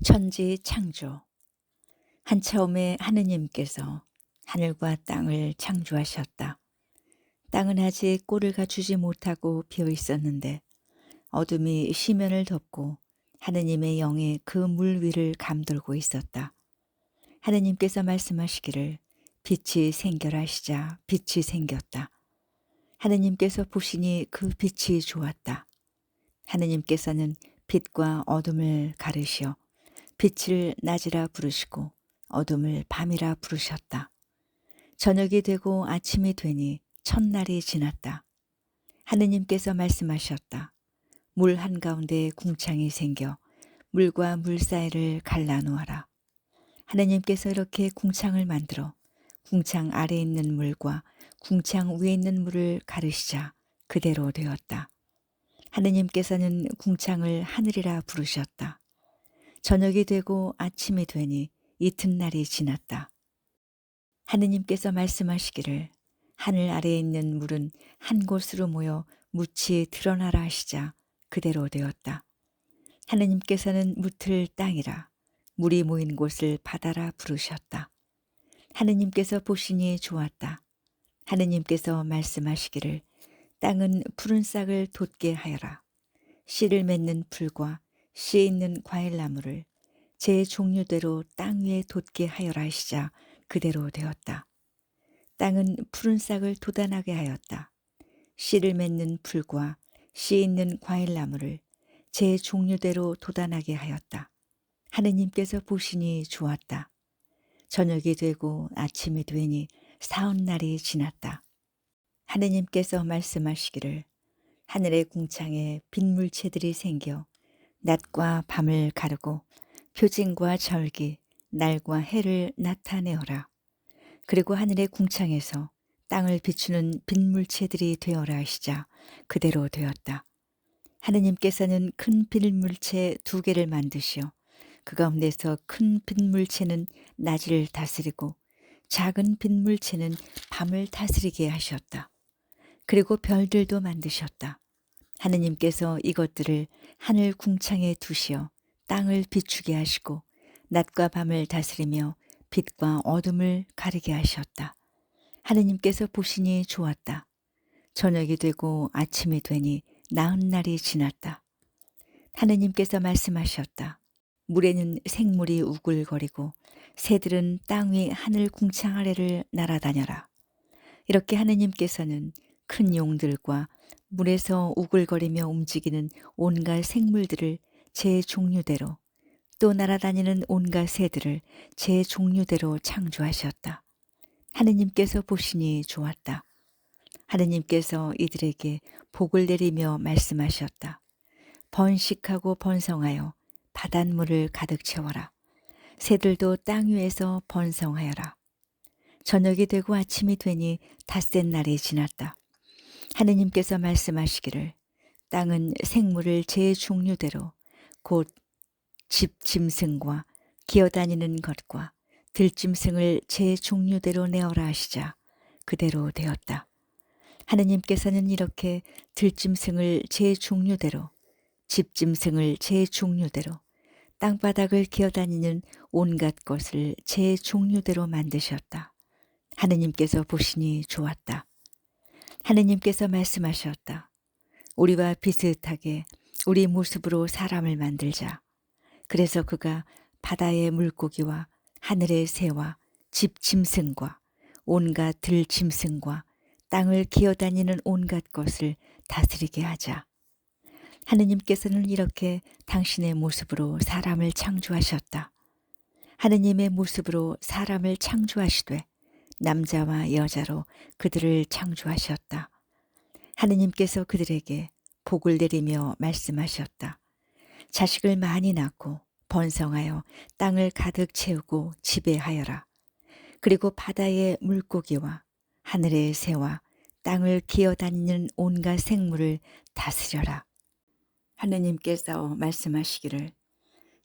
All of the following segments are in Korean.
천지 창조. 한처음에 하느님께서 하늘과 땅을 창조하셨다. 땅은 아직 꼴을 갖추지 못하고 비어 있었는데 어둠이 시면을 덮고 하느님의 영이 그 물 위를 감돌고 있었다. 하느님께서 말씀하시기를 빛이 생겨라 하시자 빛이 생겼다. 하느님께서 보시니 그 빛이 좋았다. 하느님께서는 빛과 어둠을 가르시어 빛을 낮이라 부르시고 어둠을 밤이라 부르셨다. 저녁이 되고 아침이 되니 첫날이 지났다. 하느님께서 말씀하셨다. 물 한가운데 궁창이 생겨 물과 물 사이를 갈라놓아라. 하느님께서 이렇게 궁창을 만들어 궁창 아래에 있는 물과 궁창 위에 있는 물을 가르시자 그대로 되었다. 하느님께서는 궁창을 하늘이라 부르셨다. 저녁이 되고 아침이 되니 이튿날이 지났다. 하느님께서 말씀하시기를 하늘 아래에 있는 물은 한 곳으로 모여 묻이 드러나라 하시자 그대로 되었다. 하느님께서는 묻을 땅이라 물이 모인 곳을 바다라 부르셨다. 하느님께서 보시니 좋았다. 하느님께서 말씀하시기를 땅은 푸른 싹을 돋게 하여라. 씨를 맺는 풀과 씨에 있는 과일나무를 제 종류대로 땅 위에 돋게 하여라 하시자 그대로 되었다. 땅은 푸른 싹을 돋아나게 하였다. 씨를 맺는 풀과 씨에 있는 과일나무를 제 종류대로 돋아나게 하였다. 하느님께서 보시니 좋았다. 저녁이 되고 아침이 되니 사흘날이 지났다. 하느님께서 말씀하시기를 하늘의 궁창에 빗물체들이 생겨 낮과 밤을 가르고 표징과 절기, 날과 해를 나타내어라. 그리고 하늘의 궁창에서 땅을 비추는 빗물체들이 되어라 하시자 그대로 되었다. 하느님께서는 큰 빗물체 2개를 만드시어 그 가운데서 큰 빗물체는 낮을 다스리고 작은 빗물체는 밤을 다스리게 하셨다. 그리고 별들도 만드셨다. 하느님께서 이것들을 하늘 궁창에 두시어 땅을 비추게 하시고 낮과 밤을 다스리며 빛과 어둠을 가리게 하셨다. 하느님께서 보시니 좋았다. 저녁이 되고 아침이 되니 나흔날이 지났다. 하느님께서 말씀하셨다. 물에는 생물이 우글거리고 새들은 땅 위 하늘 궁창 아래를 날아다녀라. 이렇게 하느님께서는 큰 용들과 물에서 우글거리며 움직이는 온갖 생물들을 제 종류대로 또 날아다니는 온갖 새들을 제 종류대로 창조하셨다. 하느님께서 보시니 좋았다. 하느님께서 이들에게 복을 내리며 말씀하셨다. 번식하고 번성하여 바닷물을 가득 채워라. 새들도 땅 위에서 번성하여라. 저녁이 되고 아침이 되니 닷새 날이 지났다. 하느님께서 말씀하시기를 땅은 생물을 제 종류대로 곧 집 짐승과 기어다니는 것과 들짐승을 제 종류대로 내어라 하시자 그대로 되었다. 하느님께서는 이렇게 들짐승을 제 종류대로 집짐승을 제 종류대로 땅바닥을 기어다니는 온갖 것을 제 종류대로 만드셨다. 하느님께서 보시니 좋았다. 하느님께서 말씀하셨다. 우리와 비슷하게 우리 모습으로 사람을 만들자. 그래서 그가 바다의 물고기와 하늘의 새와 집 짐승과 온갖 들 짐승과 땅을 기어다니는 온갖 것을 다스리게 하자. 하느님께서는 이렇게 당신의 모습으로 사람을 창조하셨다. 하느님의 모습으로 사람을 창조하시되 남자와 여자로 그들을 창조하셨다. 하느님께서 그들에게 복을 내리며 말씀하셨다. 자식을 많이 낳고 번성하여 땅을 가득 채우고 지배하여라. 그리고 바다의 물고기와 하늘의 새와 땅을 기어다니는 온갖 생물을 다스려라. 하느님께서 말씀하시기를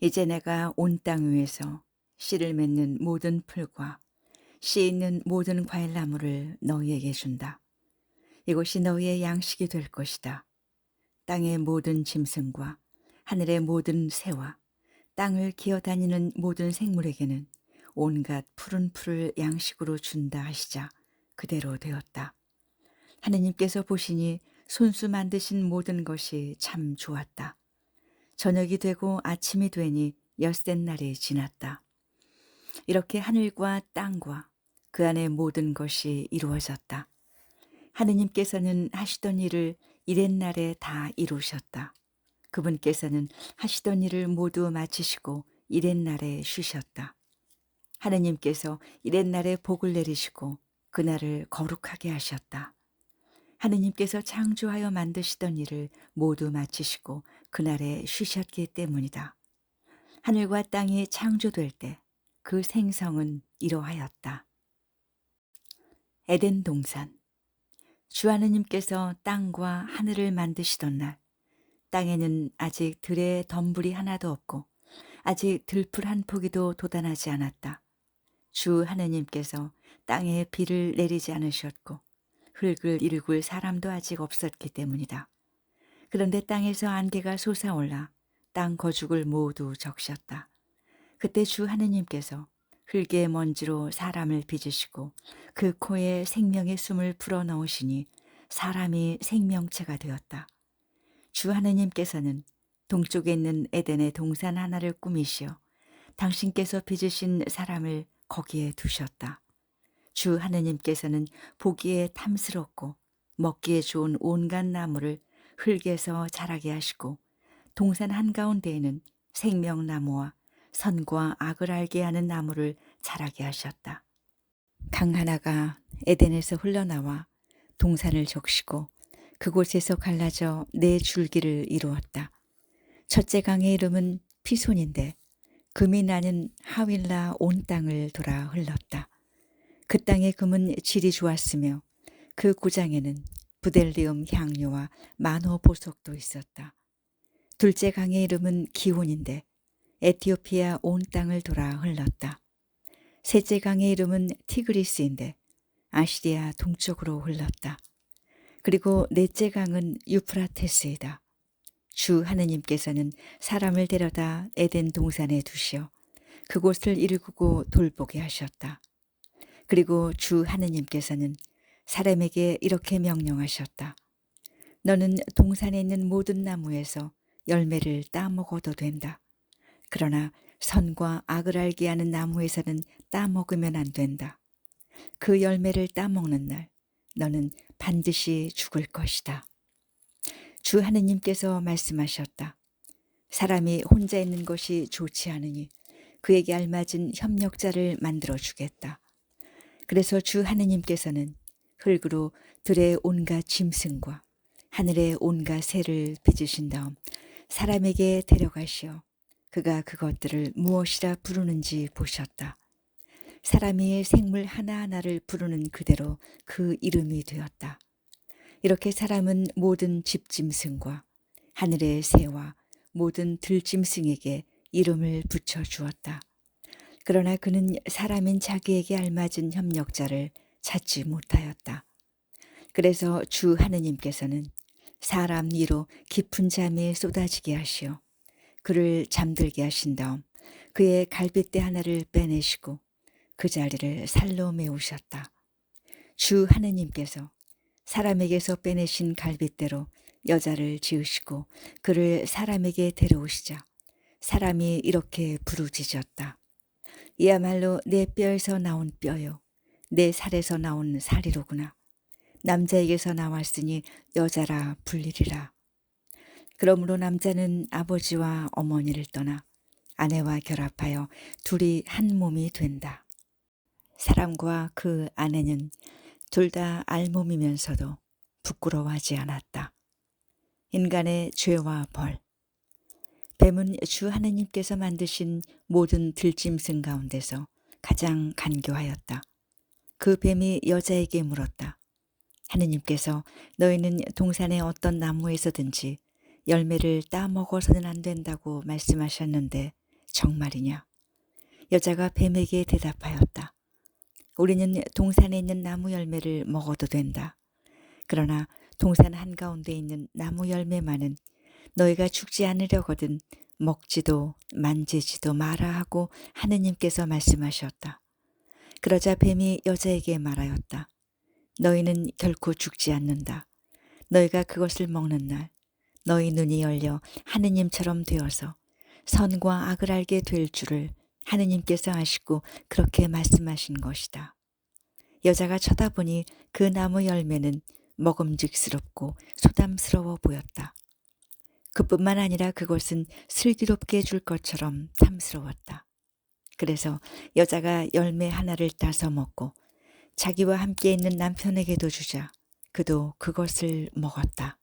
이제 내가 온 땅 위에서 씨를 맺는 모든 풀과 씨에 있는 모든 과일나무를 너희에게 준다. 이것이 너희의 양식이 될 것이다. 땅의 모든 짐승과 하늘의 모든 새와 땅을 기어다니는 모든 생물에게는 온갖 푸른 풀을 양식으로 준다 하시자 그대로 되었다. 하느님께서 보시니 손수 만드신 모든 것이 참 좋았다. 저녁이 되고 아침이 되니 엿새 날이 지났다. 이렇게 하늘과 땅과 그 안의 모든 것이 이루어졌다. 하느님께서는 하시던 일을 이렛날에 다 이루셨다. 그분께서는 하시던 일을 모두 마치시고 이렛날에 쉬셨다. 하느님께서 이렛날에 복을 내리시고 그날을 거룩하게 하셨다. 하느님께서 창조하여 만드시던 일을 모두 마치시고 그날에 쉬셨기 때문이다. 하늘과 땅이 창조될 때 그 생성은 이러하였다. 에덴 동산. 주 하느님께서 땅과 하늘을 만드시던 날, 땅에는 아직 들에 덤불이 하나도 없고 아직 들풀 한 포기도 돋아나지 않았다. 주 하느님께서 땅에 비를 내리지 않으셨고 흙을 일굴 사람도 아직 없었기 때문이다. 그런데 땅에서 안개가 솟아올라 땅 거죽을 모두 적셨다. 그때 주 하느님께서 흙의 먼지로 사람을 빚으시고 그 코에 생명의 숨을 불어넣으시니 사람이 생명체가 되었다. 주 하느님께서는 동쪽에 있는 에덴의 동산 하나를 꾸미시어 당신께서 빚으신 사람을 거기에 두셨다. 주 하느님께서는 보기에 탐스럽고 먹기에 좋은 온갖 나무를 흙에서 자라게 하시고 동산 한가운데에는 생명나무와 선과 악을 알게 하는 나무를 자라게 하셨다. 강 하나가 에덴에서 흘러나와 동산을 적시고 그곳에서 갈라져 네 줄기를 이루었다. 첫째 강의 이름은 피손인데 금이 나는 하윌라 온 땅을 돌아 흘렀다. 그 땅의 금은 질이 좋았으며 그 구장에는 부델리움 향료와 만호 보석도 있었다. 둘째 강의 이름은 기온인데 에티오피아 온 땅을 돌아 흘렀다. 셋째 강의 이름은 티그리스인데 아시리아 동쪽으로 흘렀다. 그리고 넷째 강은 유프라테스이다. 주 하느님께서는 사람을 데려다 에덴 동산에 두시어 그곳을 일구고 돌보게 하셨다. 그리고 주 하느님께서는 사람에게 이렇게 명령하셨다. 너는 동산에 있는 모든 나무에서 열매를 따먹어도 된다. 그러나 선과 악을 알게 하는 나무에서는 따먹으면 안 된다. 그 열매를 따먹는 날 너는 반드시 죽을 것이다. 주 하느님께서 말씀하셨다. 사람이 혼자 있는 것이 좋지 않으니 그에게 알맞은 협력자를 만들어 주겠다. 그래서 주 하느님께서는 흙으로 들의 온갖 짐승과 하늘의 온갖 새를 빚으신 다음 사람에게 데려가시어 그가 그것들을 무엇이라 부르는지 보셨다. 사람이 생물 하나하나를 부르는 그대로 그 이름이 되었다. 이렇게 사람은 모든 집짐승과 하늘의 새와 모든 들짐승에게 이름을 붙여 주었다. 그러나 그는 사람인 자기에게 알맞은 협력자를 찾지 못하였다. 그래서 주 하느님께서는 사람 위로 깊은 잠에 쏟아지게 하시어 그를 잠들게 하신 다음 그의 갈빗대 하나를 빼내시고 그 자리를 살로 메우셨다. 주 하느님께서 사람에게서 빼내신 갈빗대로 여자를 지으시고 그를 사람에게 데려오시자 사람이 이렇게 부르짖었다. 이야말로 내 뼈에서 나온 뼈요 내 살에서 나온 살이로구나. 남자에게서 나왔으니 여자라 불리리라. 그러므로 남자는 아버지와 어머니를 떠나 아내와 결합하여 둘이 한 몸이 된다. 사람과 그 아내는 둘 다 알몸이면서도 부끄러워하지 않았다. 인간의 죄와 벌. 뱀은 주 하느님께서 만드신 모든 들짐승 가운데서 가장 간교하였다. 그 뱀이 여자에게 물었다. 하느님께서 너희는 동산의 어떤 나무에서든지 열매를 따먹어서는 안 된다고 말씀하셨는데 정말이냐? 여자가 뱀에게 대답하였다. 우리는 동산에 있는 나무 열매를 먹어도 된다. 그러나 동산 한가운데 있는 나무 열매만은 너희가 죽지 않으려거든 먹지도 만지지도 마라 하고 하느님께서 말씀하셨다. 그러자 뱀이 여자에게 말하였다. 너희는 결코 죽지 않는다. 너희가 그것을 먹는 날 너희 눈이 열려 하느님처럼 되어서 선과 악을 알게 될 줄을 하느님께서 아시고 그렇게 말씀하신 것이다. 여자가 쳐다보니 그 나무 열매는 먹음직스럽고 소담스러워 보였다. 그뿐만 아니라 그것은 슬기롭게 줄 것처럼 탐스러웠다. 그래서 여자가 열매 하나를 따서 먹고 자기와 함께 있는 남편에게도 주자 그도 그것을 먹었다.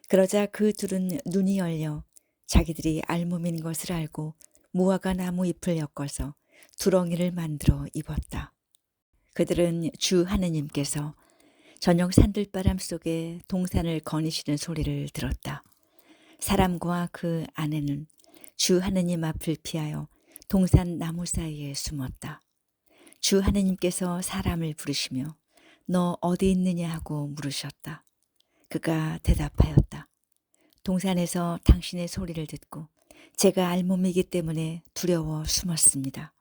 그러자 그 둘은 눈이 열려 자기들이 알몸인 것을 알고 무화과 나무 잎을 엮어서 두렁이를 만들어 입었다. 그들은 주 하느님께서 저녁 산들바람 속에 동산을 거니시는 소리를 들었다. 사람과 그 아내는 주 하느님 앞을 피하여 동산 나무 사이에 숨었다. 주 하느님께서 사람을 부르시며 너 어디 있느냐 하고 물으셨다. 그가 대답하였다. 동산에서 당신의 소리를 듣고 제가 알몸이기 때문에 두려워 숨었습니다.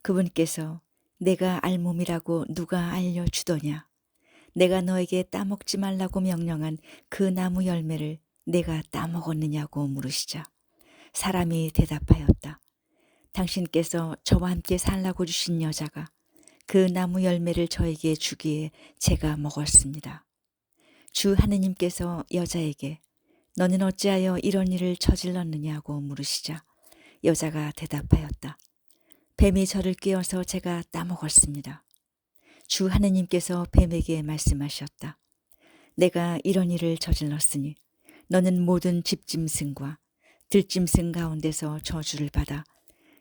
그분께서 내가 알몸이라고 누가 알려주더냐? 내가 너에게 따먹지 말라고 명령한 그 나무 열매를 내가 따먹었느냐고 물으시자 사람이 대답하였다. 당신께서 저와 함께 살라고 주신 여자가 그 나무 열매를 저에게 주기에 제가 먹었습니다. 주 하느님께서 여자에게 너는 어찌하여 이런 일을 저질렀느냐고 물으시자 여자가 대답하였다. 뱀이 저를 꿰어서 제가 따먹었습니다. 주 하느님께서 뱀에게 말씀하셨다. 내가 이런 일을 저질렀으니 너는 모든 집짐승과 들짐승 가운데서 저주를 받아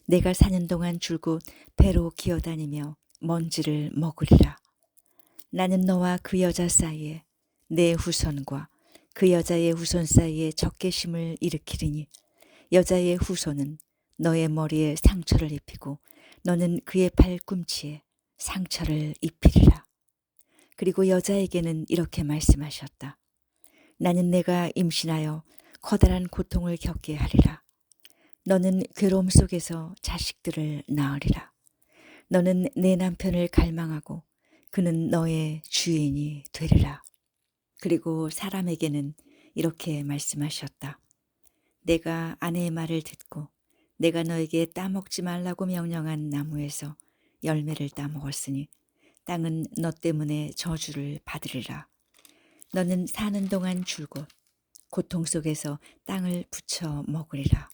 내가 사는 동안 줄곧 배로 기어다니며 먼지를 먹으리라. 나는 너와 그 여자 사이에 내 후손과 그 여자의 후손 사이에 적개심을 일으키리니 여자의 후손은 너의 머리에 상처를 입히고 너는 그의 발꿈치에 상처를 입히리라. 그리고 여자에게는 이렇게 말씀하셨다. 나는 내가 임신하여 커다란 고통을 겪게 하리라. 너는 괴로움 속에서 자식들을 낳으리라. 너는 내 남편을 갈망하고 그는 너의 주인이 되리라. 그리고 사람에게는 이렇게 말씀하셨다. 내가 아내의 말을 듣고 내가 너에게 따먹지 말라고 명령한 나무에서 열매를 따먹었으니 땅은 너 때문에 저주를 받으리라. 너는 사는 동안 줄곧 고통 속에서 땅을 부쳐 먹으리라.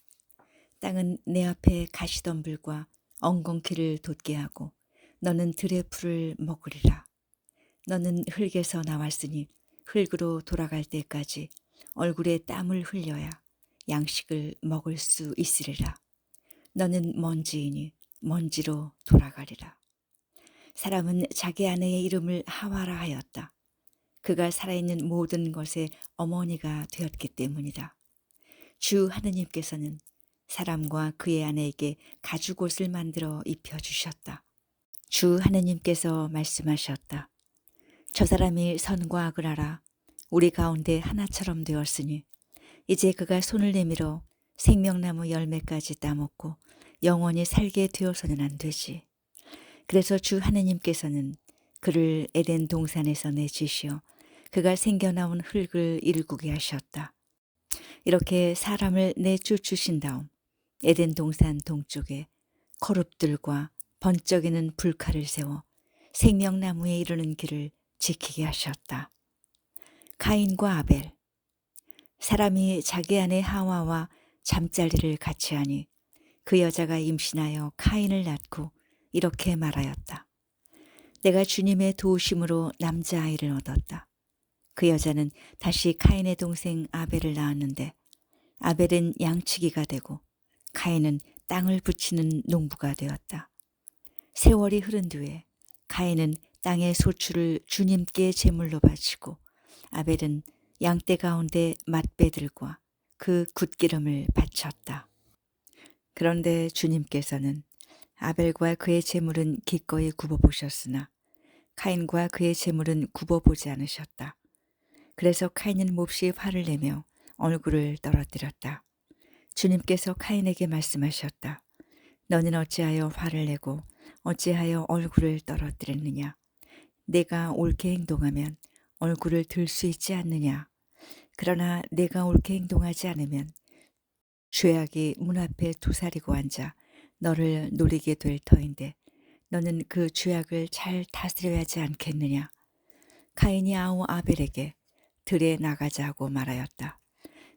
땅은 내 앞에 가시덤불과 엉겅퀴를 돋게 하고 너는 들의 풀을 먹으리라. 너는 흙에서 나왔으니 흙으로 돌아갈 때까지 얼굴에 땀을 흘려야 양식을 먹을 수 있으리라. 너는 먼지이니 먼지로 돌아가리라. 사람은 자기 아내의 이름을 하와라 하였다. 그가 살아있는 모든 것의 어머니가 되었기 때문이다. 주 하느님께서는 사람과 그의 아내에게 가죽옷을 만들어 입혀주셨다. 주 하느님께서 말씀하셨다. 저 사람이 선과 악을 알아 우리 가운데 하나처럼 되었으니 이제 그가 손을 내밀어 생명나무 열매까지 따먹고 영원히 살게 되어서는 안 되지. 그래서 주 하느님께서는 그를 에덴 동산에서 내주시어 그가 생겨나온 흙을 일구게 하셨다. 이렇게 사람을 내쫓으신 다음 에덴 동산 동쪽에 거룹들과 번쩍이는 불칼을 세워 생명나무에 이르는 길을 지키게 하셨다. 가인과 아벨. 사람이 자기 아내 하와와 잠자리를 같이 하니 그 여자가 임신하여 카인을 낳고 이렇게 말하였다. 내가 주님의 도우심으로 남자아이를 얻었다. 그 여자는 다시 카인의 동생 아벨을 낳았는데 아벨은 양치기가 되고 카인은 땅을 붙이는 농부가 되었다. 세월이 흐른 뒤에 카인은 땅의 소출을 주님께 제물로 바치고 아벨은 양떼 가운데 맛배들과 그 굿기름을 바쳤다. 그런데 주님께서는 아벨과 그의 제물은 기꺼이 굽어보셨으나 카인과 그의 제물은 굽어보지 않으셨다. 그래서 카인은 몹시 화를 내며 얼굴을 떨어뜨렸다. 주님께서 카인에게 말씀하셨다. 너는 어찌하여 화를 내고 어찌하여 얼굴을 떨어뜨렸느냐. 내가 옳게 행동하면 얼굴을 들 수 있지 않느냐. 그러나 내가 옳게 행동하지 않으면 죄악이 문 앞에 도사리고 앉아 너를 노리게 될 터인데 너는 그 죄악을 잘 다스려야 하지 않겠느냐. 카인이 아우 아벨에게 들에 나가자 하고 말하였다.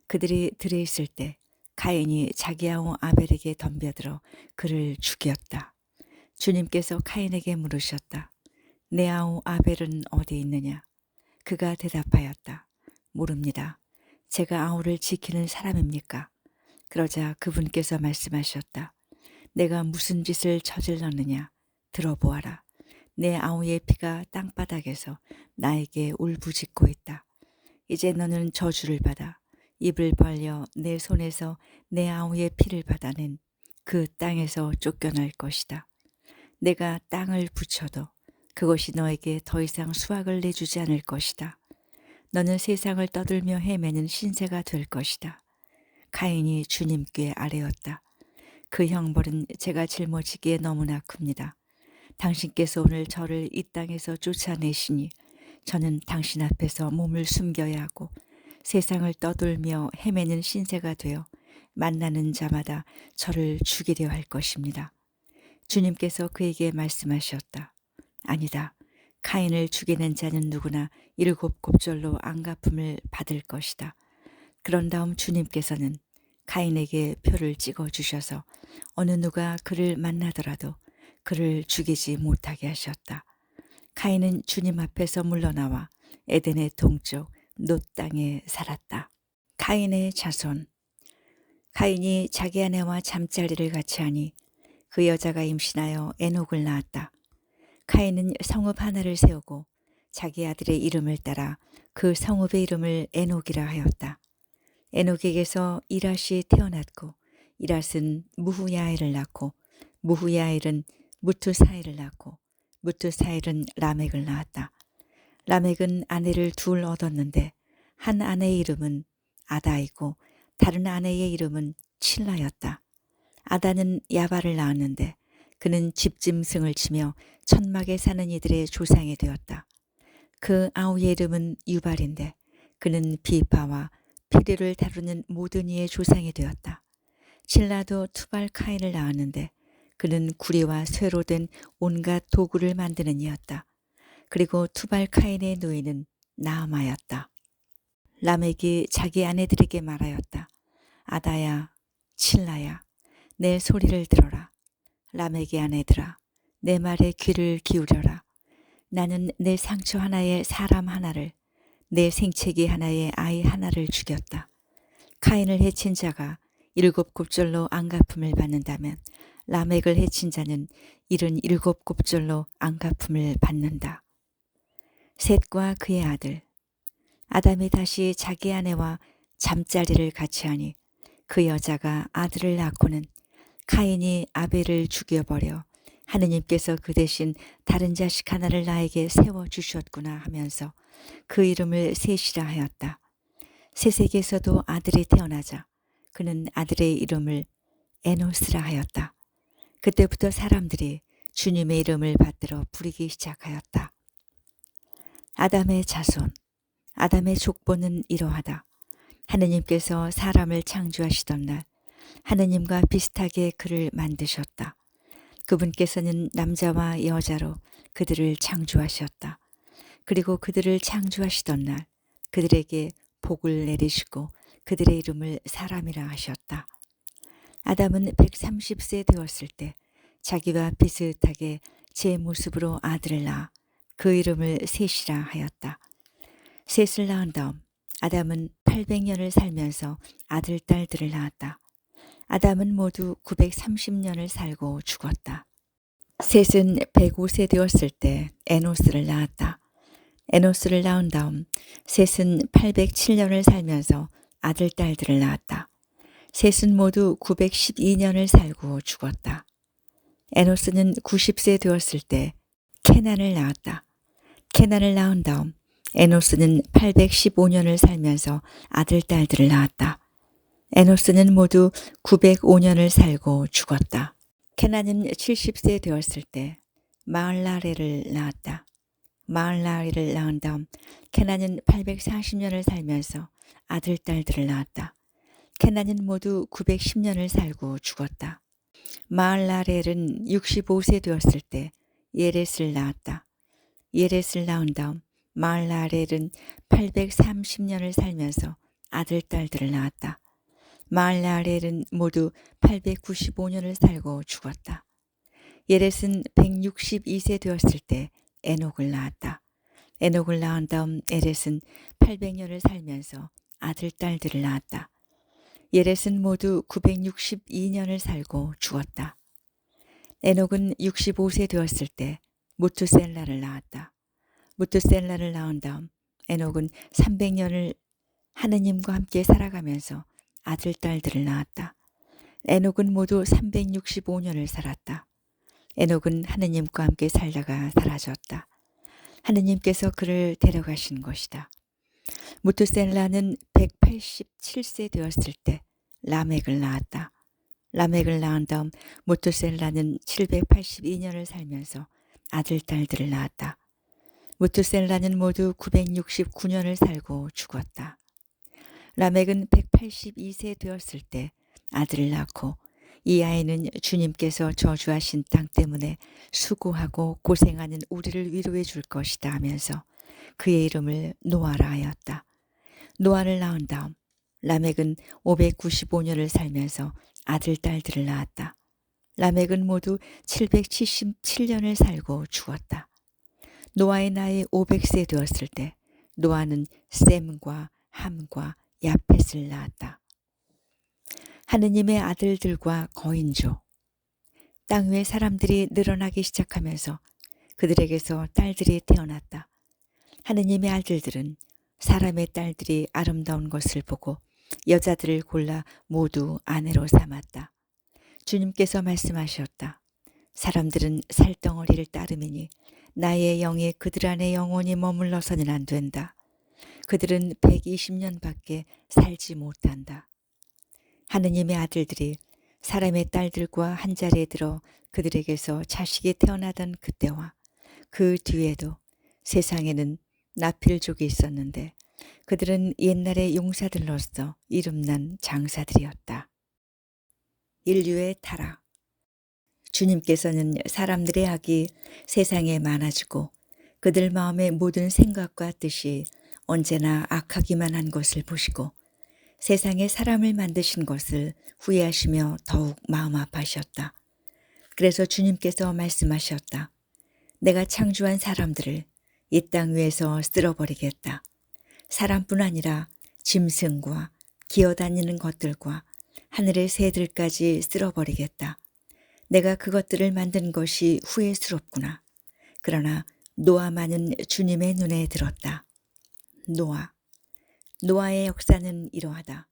그들이 들에 있을 때 카인이 자기 아우 아벨에게 덤벼들어 그를 죽였다. 주님께서 카인에게 물으셨다. 내 아우 아벨은 어디 있느냐? 그가 대답하였다. 모릅니다. 제가 아우를 지키는 사람입니까? 그러자 그분께서 말씀하셨다. 내가 무슨 짓을 저질렀느냐? 들어보아라. 내 아우의 피가 땅바닥에서 나에게 울부짖고 있다. 이제 너는 저주를 받아 입을 벌려 내 손에서 내 아우의 피를 받아낸 그 땅에서 쫓겨날 것이다. 내가 땅을 붙여도 그것이 너에게 더 이상 수확을 내주지 않을 것이다. 너는 세상을 떠들며 헤매는 신세가 될 것이다. 카인이 주님께 아뢰었다. 그 형벌은 제가 짊어지기에 너무나 큽니다. 당신께서 오늘 저를 이 땅에서 쫓아내시니 저는 당신 앞에서 몸을 숨겨야 하고 세상을 떠돌며 헤매는 신세가 되어 만나는 자마다 저를 죽이려 할 것입니다. 주님께서 그에게 말씀하셨다. 아니다. 카인을 죽이는 자는 누구나 7 곱절로 안갚음을 받을 것이다. 그런 다음 주님께서는 카인에게 표를 찍어 주셔서 어느 누가 그를 만나더라도 그를 죽이지 못하게 하셨다. 카인은 주님 앞에서 물러나와 에덴의 동쪽 놋 땅에 살았다. 카인의 자손. 카인이 자기 아내와 잠자리를 같이 하니 그 여자가 임신하여 에녹을 낳았다. 카인은 성읍 하나를 세우고 자기 아들의 이름을 따라 그 성읍의 이름을 에녹이라 하였다. 에녹에게서 이랏이 태어났고 이랏은 무후야엘을 낳고 무후야엘은 무투사엘을 낳고 무투사엘은 라멕을 낳았다. 라멕은 아내를 둘 얻었는데 한 아내의 이름은 아다이고 다른 아내의 이름은 칠라였다. 아다는 야발을 낳았는데 그는 집짐승을 치며 천막에 사는 이들의 조상이 되었다. 그 아우의 이름은 유발인데 그는 비파와 피리를 다루는 모든 이의 조상이 되었다. 칠라도 투발 카인을 낳았는데 그는 구리와 쇠로 된 온갖 도구를 만드는 이였다. 그리고 투발 카인의 노인은 나아마였다. 라멕이 자기 아내들에게 말하였다. 아다야, 칠라야, 내 소리를 들어라. 라멕의 아내들아, 내 말에 귀를 기울여라. 나는 내 상처 하나에 사람 하나를, 내 생채기 하나에 아이 하나를 죽였다. 카인을 해친 자가 7 곱절로 안갚음을 받는다면 라멕을 해친 자는 77 곱절로 안갚음을 받는다. 셋과 그의 아들. 아담이 다시 자기 아내와 잠자리를 같이 하니 그 여자가 아들을 낳고는 카인이 아벨을 죽여버려 하느님께서 그 대신 다른 자식 하나를 나에게 세워주셨구나 하면서 그 이름을 셋이라 하였다. 셋에게서도 아들이 태어나자 그는 아들의 이름을 에노스라 하였다. 그때부터 사람들이 주님의 이름을 받들어 부르기 시작하였다. 아담의 자손. 아담의 족보는 이러하다. 하느님께서 사람을 창조하시던 날 하느님과 비슷하게 그를 만드셨다. 그분께서는 남자와 여자로 그들을 창조하셨다. 그리고 그들을 창조하시던 날 그들에게 복을 내리시고 그들의 이름을 사람이라 하셨다. 아담은 130세 되었을 때 자기와 비슷하게 제 모습으로 아들을 낳아 그 이름을 셋이라 하였다. 셋을 낳은 다음 아담은 800년을 살면서 아들, 딸들을 낳았다. 아담은 모두 930년을 살고 죽었다. 셋은 105세 되었을 때 에노스를 낳았다. 에노스를 낳은 다음 셋은 807년을 살면서 아들, 딸들을 낳았다. 셋은 모두 912년을 살고 죽었다. 에노스는 90세 되었을 때 케난을 낳았다. 케난을 낳은 다음 에노스는 815년을 살면서 아들, 딸들을 낳았다. 에노스는 모두 905년을 살고 죽었다. 케나는 70세 되었을 때 마을라레를 낳았다. 마을라레를 낳은 다음 케나는 840년을 살면서 아들, 딸들을 낳았다. 케나는 모두 910년을 살고 죽었다. 마을라렐은 65세 되었을 때 예렛을 낳았다. 예렛을 낳은 다음 마을라렐은 830년을 살면서 아들, 딸들을 낳았다. 마을라렐은 모두 895년을 살고 죽었다. 예렛은 162세 되었을 때 에녹을 낳았다. 에녹을 낳은 다음 예렛은 800년을 살면서 아들, 딸들을 낳았다. 예렛은 모두 962년을 살고 죽었다. 에녹은 65세 되었을 때 무투셀라를 낳았다. 무투셀라를 낳은 다음 에녹은 300년을 하느님과 함께 살아가면서 아들, 딸들을 낳았다. 에녹은 모두 365년을 살았다. 에녹은 하느님과 함께 살다가 사라졌다. 하느님께서 그를 데려가신 것이다. 무투셀라는 187세 되었을 때 라멕을 낳았다. 라멕을 낳은 다음 무투셀라는 782년을 살면서 아들, 딸들을 낳았다. 무투셀라는 모두 969년을 살고 죽었다. 라멕은 182세 되었을 때 아들을 낳고 이 아이는 주님께서 저주하신 땅 때문에 수고하고 고생하는 우리를 위로해 줄 것이다 하면서 그의 이름을 노아라 하였다. 노아를 낳은 다음 라멕은 595년을 살면서 아들, 딸들을 낳았다. 라멕은 모두 777년을 살고 죽었다. 노아의 나이 500세 되었을 때 노아는 셈과 함과 야펫을 낳았다. 하느님의 아들들과 거인조. 땅 위에 사람들이 늘어나기 시작하면서 그들에게서 딸들이 태어났다. 하느님의 아들들은 사람의 딸들이 아름다운 것을 보고 여자들을 골라 모두 아내로 삼았다. 주님께서 말씀하셨다. 사람들은 살덩어리를 따르미니 나의 영이 그들 안에 영원히 머물러서는 안 된다. 그들은 120년밖에 살지 못한다. 하느님의 아들들이 사람의 딸들과 한자리에 들어 그들에게서 자식이 태어나던 그때와 그 뒤에도 세상에는 나필족이 있었는데 그들은 옛날의 용사들로서 이름난 장사들이었다. 인류의 타락. 주님께서는 사람들의 악이 세상에 많아지고 그들 마음의 모든 생각과 뜻이 언제나 악하기만 한 것을 보시고 세상에 사람을 만드신 것을 후회하시며 더욱 마음 아파하셨다. 그래서 주님께서 말씀하셨다. 내가 창조한 사람들을 이 땅 위에서 쓸어버리겠다. 사람뿐 아니라 짐승과 기어다니는 것들과 하늘의 새들까지 쓸어버리겠다. 내가 그것들을 만든 것이 후회스럽구나. 그러나 노아만은 주님의 눈에 들었다. 노아의 역사는 이러하다.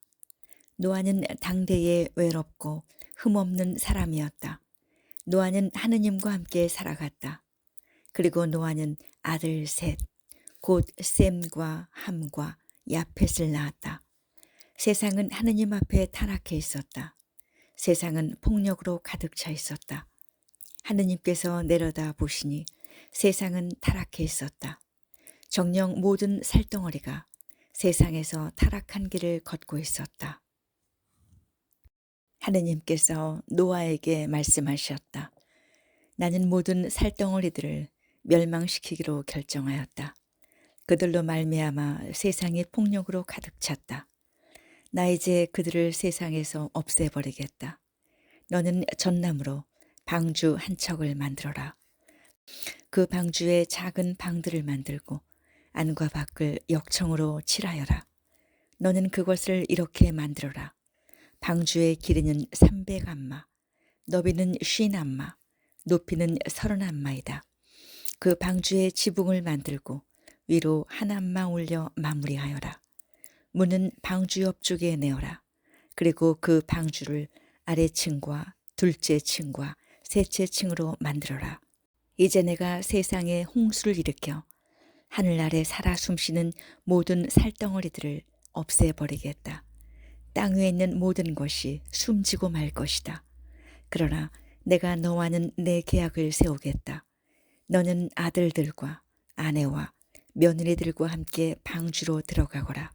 노아는 당대에 외롭고 흠없는 사람이었다. 노아는 하느님과 함께 살아갔다. 그리고 노아는 아들 셋, 곧 셈과 함과 야펫을 낳았다. 세상은 하느님 앞에 타락해 있었다. 세상은 폭력으로 가득 차 있었다. 하느님께서 내려다 보시니 세상은 타락해 있었다. 정녕 모든 살덩어리가 세상에서 타락한 길을 걷고 있었다. 하느님께서 노아에게 말씀하셨다. 나는 모든 살덩어리들을 멸망시키기로 결정하였다. 그들로 말미암아 세상이 폭력으로 가득 찼다. 나 이제 그들을 세상에서 없애버리겠다. 너는 전나무로 방주 한 척을 만들어라. 그 방주에 작은 방들을 만들고 안과 밖을 역청으로 칠하여라. 너는 그것을 이렇게 만들어라. 방주의 길이는 300안마, 너비는 50안마, 높이는 30안마이다. 그 방주의 지붕을 만들고 위로 한 안마 올려 마무리하여라. 문은 방주 옆쪽에 내어라. 그리고 그 방주를 아래층과 둘째 층과 셋째 층으로 만들어라. 이제 내가 세상에 홍수를 일으켜 하늘 아래 살아 숨쉬는 모든 살덩어리들을 없애버리겠다. 땅 위에 있는 모든 것이 숨지고 말 것이다. 그러나 내가 너와는 내 계약을 세우겠다. 너는 아들들과 아내와 며느리들과 함께 방주로 들어가거라.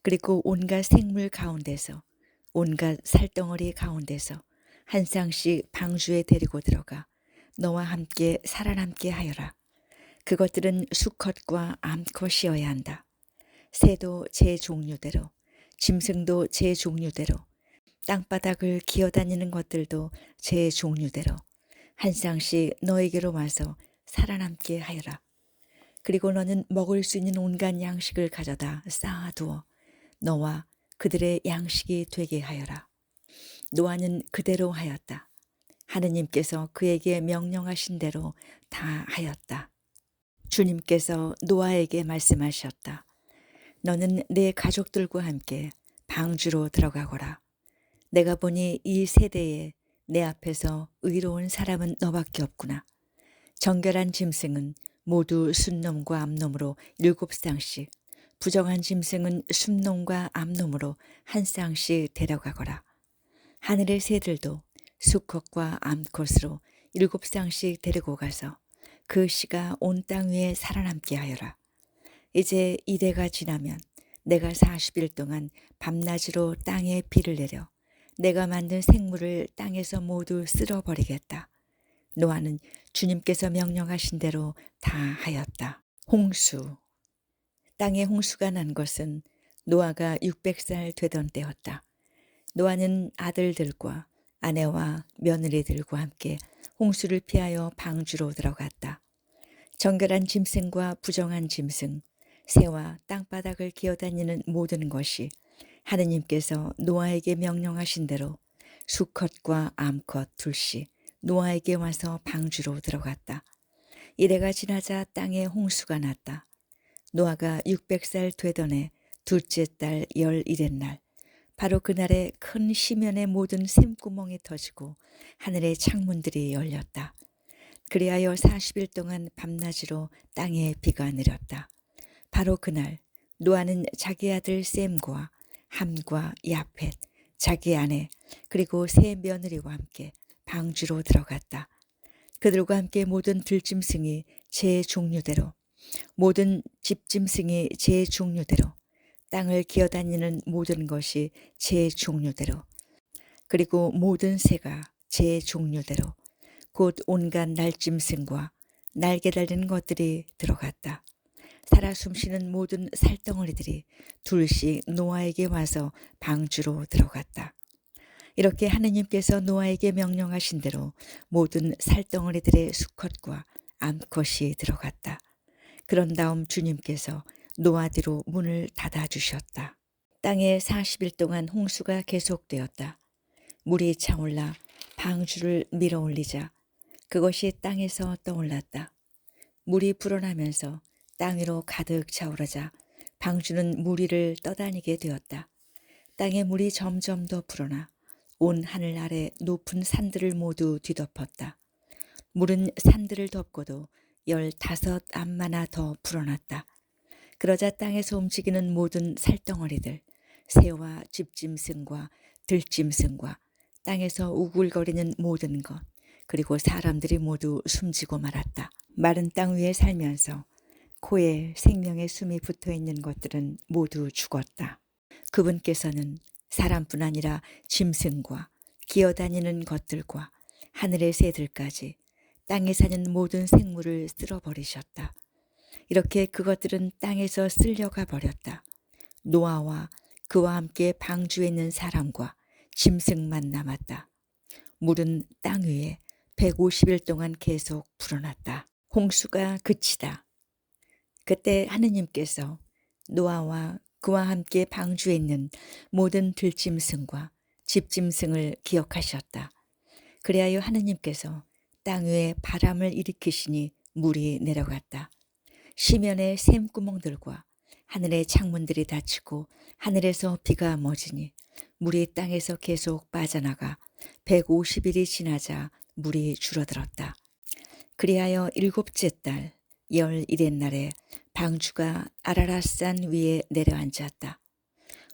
그리고 온갖 생물 가운데서 온갖 살덩어리 가운데서 한 쌍씩 방주에 데리고 들어가 너와 함께 살아남게 하여라. 그것들은 수컷과 암컷이어야 한다. 새도 제 종류대로, 짐승도 제 종류대로, 땅바닥을 기어다니는 것들도 제 종류대로 한 쌍씩 너에게로 와서 살아남게 하여라. 그리고 너는 먹을 수 있는 온갖 양식을 가져다 쌓아두어 너와 그들의 양식이 되게 하여라. 노아는 그대로 하였다. 하느님께서 그에게 명령하신 대로 다 하였다. 주님께서 노아에게 말씀하셨다. 너는 내 가족들과 함께 방주로 들어가거라. 내가 보니 이 세대에 내 앞에서 의로운 사람은 너밖에 없구나. 정결한 짐승은 모두 순놈과 암놈으로 7쌍씩, 부정한 짐승은 순놈과 암놈으로 1쌍씩 데려가거라. 하늘의 새들도 수컷과 암컷으로 7쌍씩 데리고 가서 그 씨가 온 땅 위에 살아남게 하여라. 이제 이대가 지나면 내가 40일 동안 밤낮으로 땅에 비를 내려 내가 만든 생물을 땅에서 모두 쓸어버리겠다. 노아는 주님께서 명령하신 대로 다 하였다. 홍수. 땅에 홍수가 난 것은 노아가 600살 되던 때였다. 노아는 아들들과 아내와 며느리들과 함께 홍수를 피하여 방주로 들어갔다. 정결한 짐승과 부정한 짐승, 새와 땅바닥을 기어다니는 모든 것이 하느님께서 노아에게 명령하신 대로 수컷과 암컷 둘씩 노아에게 와서 방주로 들어갔다. 이래가 지나자 땅에 홍수가 났다. 노아가 600살 되던 해 둘째 달 11의 날, 바로 그날에 큰 시면의 모든 샘구멍이 터지고 하늘의 창문들이 열렸다. 그리하여 40일 동안 밤낮으로 땅에 비가 내렸다. 바로 그날 노아는 자기 아들 셈과 함과 야펫, 자기 아내 그리고 세 며느리와 함께 방주로 들어갔다. 그들과 함께 모든 들짐승이 제 종류대로, 모든 집짐승이 제 종류대로, 땅을 기어다니는 모든 것이 제 종류대로, 그리고 모든 새가 제 종류대로, 곧 온갖 날짐승과 날개 달린 것들이 들어갔다. 살아 숨쉬는 모든 살덩어리들이 둘씩 노아에게 와서 방주로 들어갔다. 이렇게 하느님께서 노아에게 명령하신 대로 모든 살덩어리들의 수컷과 암컷이 들어갔다. 그런 다음 주님께서 노아 뒤로 문을 닫아주셨다. 땅에 40일 동안 홍수가 계속되었다. 물이 차올라 방주를 밀어올리자 그것이 땅에서 떠올랐다. 물이 불어나면서 땅 위로 가득 차오르자 방주는 물 위를 떠다니게 되었다. 땅의 물이 점점 더 불어나 온 하늘 아래 높은 산들을 모두 뒤덮었다. 물은 산들을 덮고도 15암마나 더 불어났다. 그러자 땅에서 움직이는 모든 살덩어리들, 새와 집짐승과 들짐승과 땅에서 우글거리는 모든 것, 그리고 사람들이 모두 숨지고 말았다. 마른 땅 위에 살면서 코에 생명의 숨이 붙어있는 것들은 모두 죽었다. 그분께서는 사람뿐 아니라 짐승과 기어다니는 것들과 하늘의 새들까지 땅에 사는 모든 생물을 쓸어버리셨다. 이렇게 그것들은 땅에서 쓸려가 버렸다. 노아와 그와 함께 방주에 있는 사람과 짐승만 남았다. 물은 땅 위에 150일 동안 계속 불어났다. 홍수가 그치다. 그때 하느님께서 노아와 그와 함께 방주에 있는 모든 들짐승과 집짐승을 기억하셨다. 그리하여 하느님께서 땅 위에 바람을 일으키시니 물이 내려갔다. 시면의 샘구멍들과 하늘의 창문들이 닫히고 하늘에서 비가 멎으니 물이 땅에서 계속 빠져나가 150일이 지나자 물이 줄어들었다. 그리하여 7째 달 11의 날에 방주가 아라랏산 위에 내려앉았다.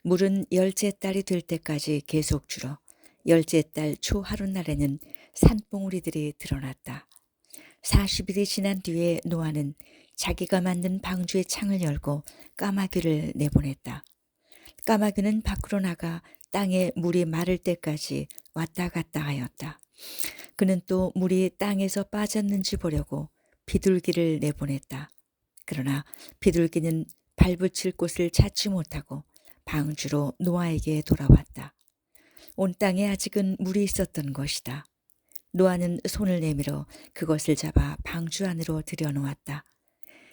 물은 열째 달이 될 때까지 계속 줄어 열째 달 초 하룻날에는 산봉우리들이 드러났다. 40일이 지난 뒤에 노아는 자기가 만든 방주의 창을 열고 까마귀를 내보냈다. 까마귀는 밖으로 나가 땅에 물이 마를 때까지 왔다 갔다 하였다. 그는 또 물이 땅에서 빠졌는지 보려고 비둘기를 내보냈다. 그러나 비둘기는 발붙일 곳을 찾지 못하고 방주로 노아에게 돌아왔다. 온 땅에 아직은 물이 있었던 것이다. 노아는 손을 내밀어 그것을 잡아 방주 안으로 들여놓았다.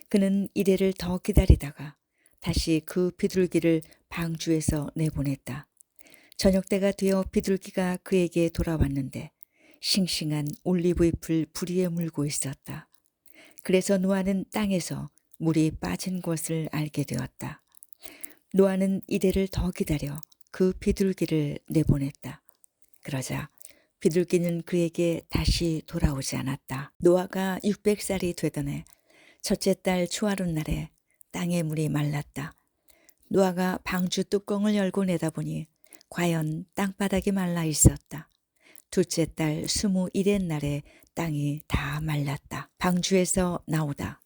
그는 이래를 더 기다리다가 다시 그 비둘기를 방주에서 내보냈다. 저녁때가 되어 비둘기가 그에게 돌아왔는데 싱싱한 올리브잎을 부리에 물고 있었다. 그래서 노아는 땅에서 물이 빠진 것을 알게 되었다. 노아는 이래를 더 기다려 그 비둘기를 내보냈다. 그러자 비둘기는 그에게 다시 돌아오지 않았다. 노아가 600살이 되던 해 첫째 달 초하룻날에 땅의 물이 말랐다. 노아가 방주 뚜껑을 열고 내다보니 과연 땅바닥이 말라 있었다. 둘째 달 21의 날에 땅이 다 말랐다. 방주에서 나오다.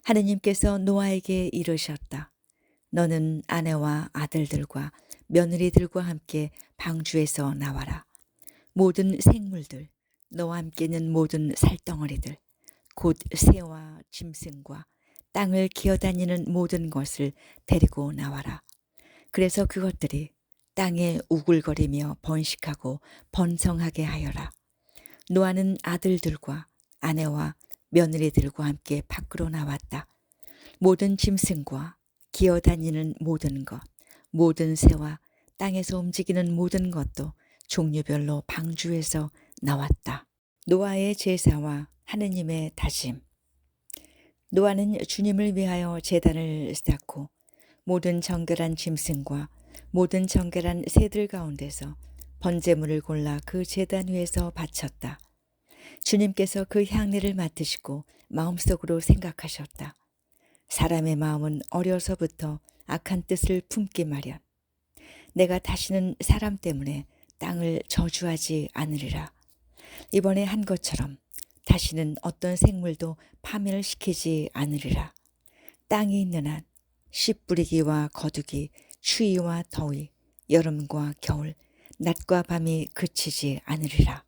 하느님께서 노아에게 이르셨다. 너는 아내와 아들들과 며느리들과 함께 방주에서 나와라. 모든 생물들, 너와 함께 있는 모든 살덩어리들, 곧 새와 짐승과 땅을 기어다니는 모든 것을 데리고 나와라. 그래서 그것들이 땅에 우글거리며 번식하고 번성하게 하여라. 노아는 아들들과 아내와 며느리들과 함께 밖으로 나왔다. 모든 짐승과 기어다니는 모든 것, 모든 새와 땅에서 움직이는 모든 것도 종류별로 방주에서 나왔다. 노아의 제사와 하느님의 다짐. 노아는 주님을 위하여 제단을 쌓고 모든 정결한 짐승과 모든 정결한 새들 가운데서 번제물을 골라 그 제단 위에서 바쳤다. 주님께서 그 향내를 맡으시고 마음속으로 생각하셨다. 사람의 마음은 어려서부터 악한 뜻을 품기 마련. 내가 다시는 사람 때문에 땅을 저주하지 않으리라. 이번에 한 것처럼 다시는 어떤 생물도 파멸을 시키지 않으리라. 땅이 있는 한 씨 뿌리기와 거두기, 추위와 더위, 여름과 겨울, 낮과 밤이 그치지 않으리라.